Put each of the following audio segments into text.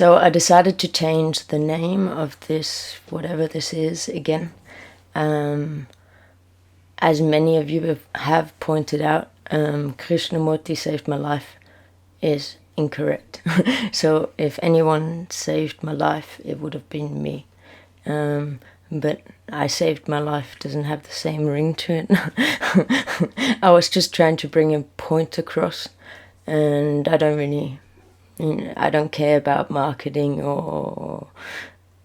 So I decided to change the name of this, whatever this is, again. As many of you have pointed out, Krishnamurti Saved My Life is incorrect. So if anyone saved my life, it would have been me. But I saved my life doesn't have the same ring to it. I was just trying to bring a point across, and I don't care about marketing or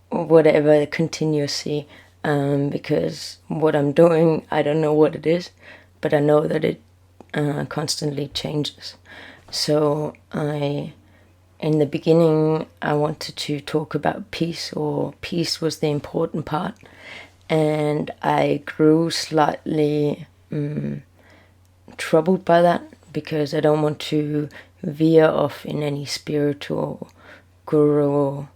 whatever continuously, because what I'm doing, I don't know what it is, but I know that it constantly changes. So in the beginning, I wanted to talk about peace, or peace was the important part, and I grew slightly troubled by that, because I don't want to veer off in any spiritual, guru, or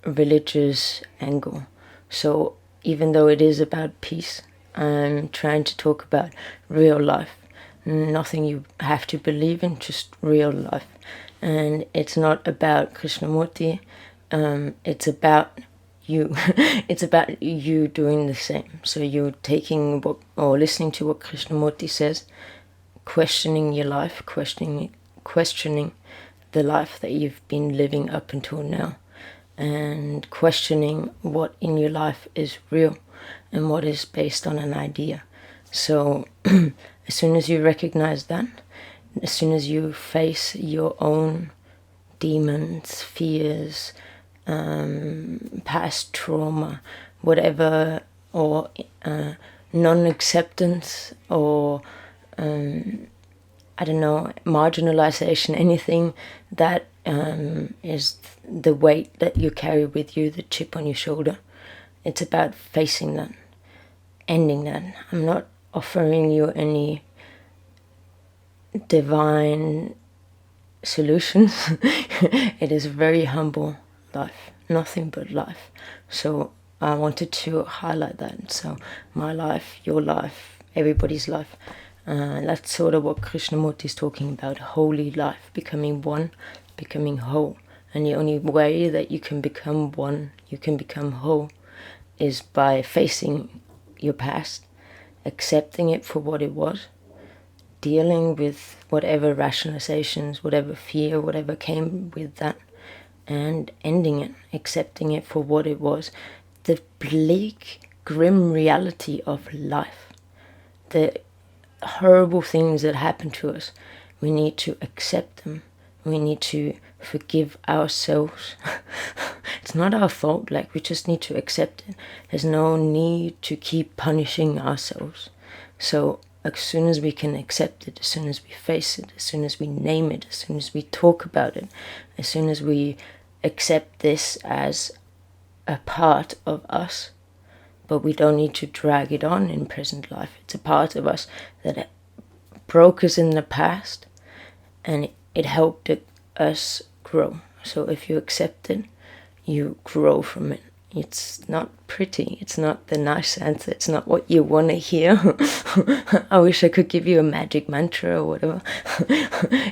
religious angle. So even though it is about peace, I'm trying to talk about real life. Nothing you have to believe in, just real life. And it's not about Krishnamurti, it's about you. It's about you doing the same. So you're taking what, or listening to what Krishnamurti says, questioning your life, questioning the life that you've been living up until now, and questioning what in your life is real and what is based on an idea. So as soon as you recognize that, as soon as you face your own demons, fears, past trauma, whatever, or non-acceptance, or marginalization, anything that is the weight that you carry with you, the chip on your shoulder. It's about facing that, ending that. I'm not offering you any divine solutions. It is a very humble life, nothing but life. So I wanted to highlight that. So my life, your life, everybody's life. That's sort of what Krishnamurti is talking about, holy life, becoming one, becoming whole. And the only way that you can become one, you can become whole, is by facing your past, accepting it for what it was, dealing with whatever rationalizations, whatever fear, whatever came with that, and ending it, accepting it for what it was, the bleak, grim reality of life, the horrible things that happen to us. We need to accept them. We need to forgive ourselves. It's not our fault, we just need to accept it. There's no need to keep punishing ourselves. So as soon as we can accept it, as soon as we face it, as soon as we name it, as soon as we talk about it, as soon as we accept this as a part of us, but we don't need to drag it on in present life. It's a part of us that broke us in the past, and it helped us grow. So if you accept it, you grow from it. It's not pretty. It's not the nice answer. It's not what you want to hear. I wish I could give you a magic mantra or whatever.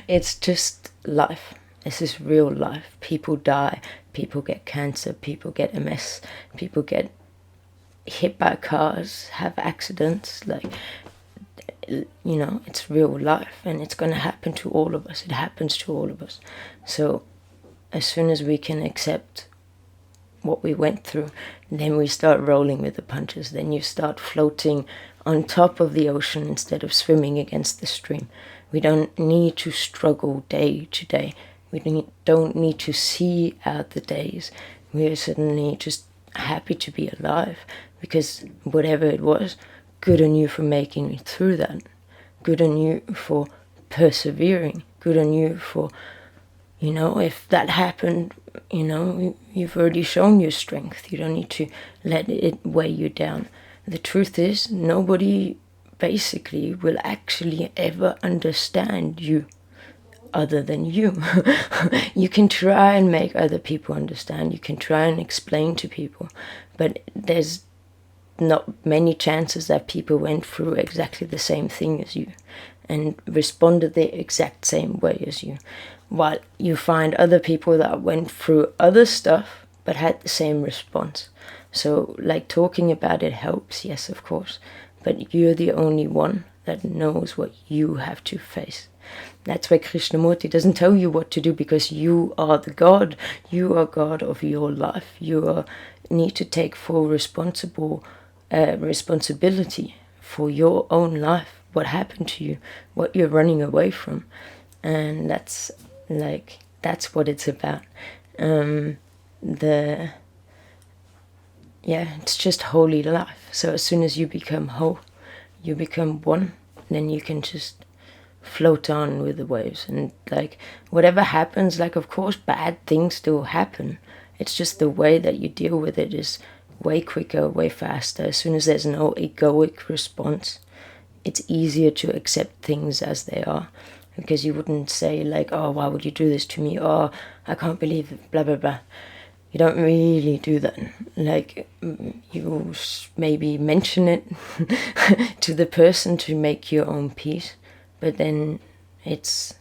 It's just life. This is real life. People die. People get cancer. People get MS. People get hit by cars, have accidents. It's real life, and it's going to happen to all of us. It happens to all of us. So as soon as we can accept what we went through, then we start rolling with the punches. Then you start floating on top of the ocean instead of swimming against the stream. We don't need to struggle day to day. We don't need to see out the days. We're suddenly just happy to be alive, because whatever it was, good on you for making it through that. Good on you for persevering. Good on you for, if that happened, you've already shown your strength. You don't need to let it weigh you down. The truth is, nobody basically will actually ever understand you other than you. You can try and make other people understand. You can try and explain to people, but there's not many chances that people went through exactly the same thing as you and responded the exact same way as you. while you find other people that went through other stuff but had the same response. So like talking about it helps, yes, of course, but you're the only one that knows what you have to face. That's why Krishnamurti doesn't tell you what to do, because you are the God. You are God of your life. You need to take full responsibility for your own life, what happened to you, what you're running away from. And that's what it's about. It's just holy life. So as soon as you become whole, you become one, then you can just float on with the waves. And like whatever happens, like of course bad things still happen. It's just the way that you deal with it is way quicker, way faster. As soon as there's no egoic response, it's easier to accept things as they are. Because you wouldn't say like, oh, why would you do this to me? Oh, I can't believe it, blah, blah, blah. You don't really do that. Like, you maybe mention it to the person to make your own peace, but then it's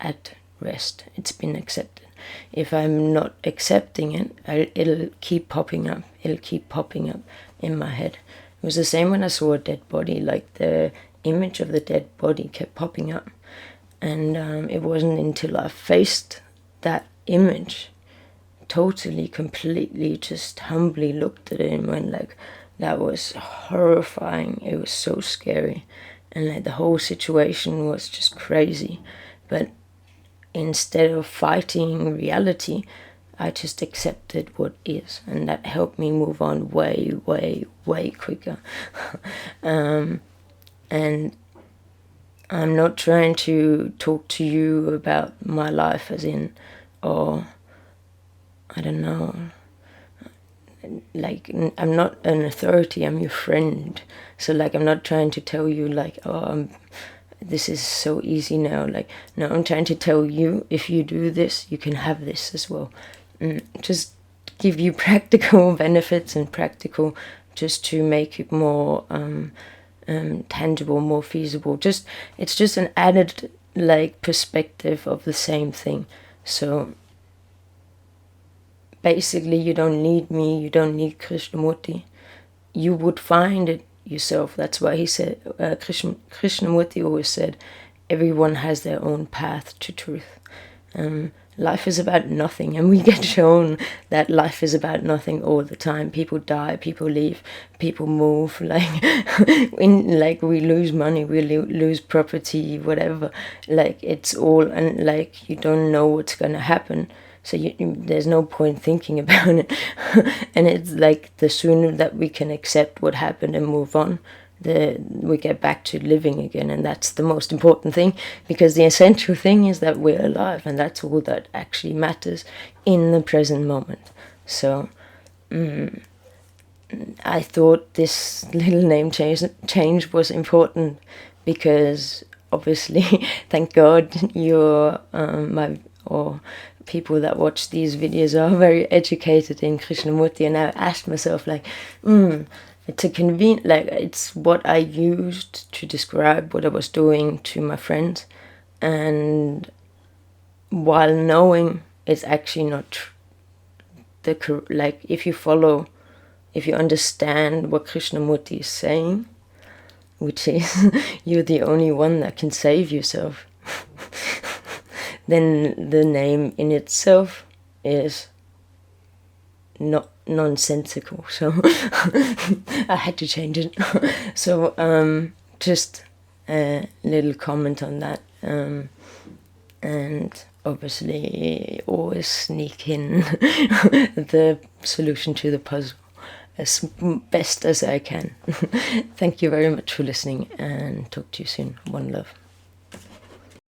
at rest. It's been accepted. If I'm not accepting it, it'll keep popping up. It'll keep popping up in my head. It was the same when I saw a dead body. Like, the image of the dead body kept popping up. And it wasn't until I faced that image, totally, completely, just humbly looked at it and went like, that was horrifying. It was so scary. And like the whole situation was just crazy. But instead of fighting reality, I just accepted what is. And that helped me move on way, way, way quicker. And I'm not trying to talk to you about my life as in, or I don't know, like I'm not an authority, I'm your friend. So like I'm not trying to tell you like, oh, this is so easy now. Like, no, I'm trying to tell you, if you do this, you can have this as well. Just give you practical benefits and practical, just to make it more tangible, more feasible. It's just an added like perspective of the same thing. So basically, you don't need me, you don't need Krishnamurti. You would find it yourself. That's why he said, Krishnamurti always said, everyone has their own path to truth. Life is about nothing, and we get shown that life is about nothing all the time. People die, people leave, people move, like we lose money, we lose property, whatever. Like, it's all, and like you don't know what's gonna happen, so there's no point thinking about it. And it's like the sooner that we can accept what happened and move on, we get back to living again. And that's the most important thing, because the essential thing is that we're alive, and that's all that actually matters in the present moment. So I thought this little name change was important, because obviously thank God you're people that watch these videos are very educated in Krishnamurti. And I asked myself like, it's a convenient, like it's what I used to describe what I was doing to my friends, and while knowing it's actually not like if you understand what Krishnamurti is saying, which is you're the only one that can save yourself, then the name in itself is not nonsensical. So I had to change it. So just a little comment on that. And obviously always sneak in the solution to the puzzle as best as I can. Thank you very much for listening, and talk to you soon. One love.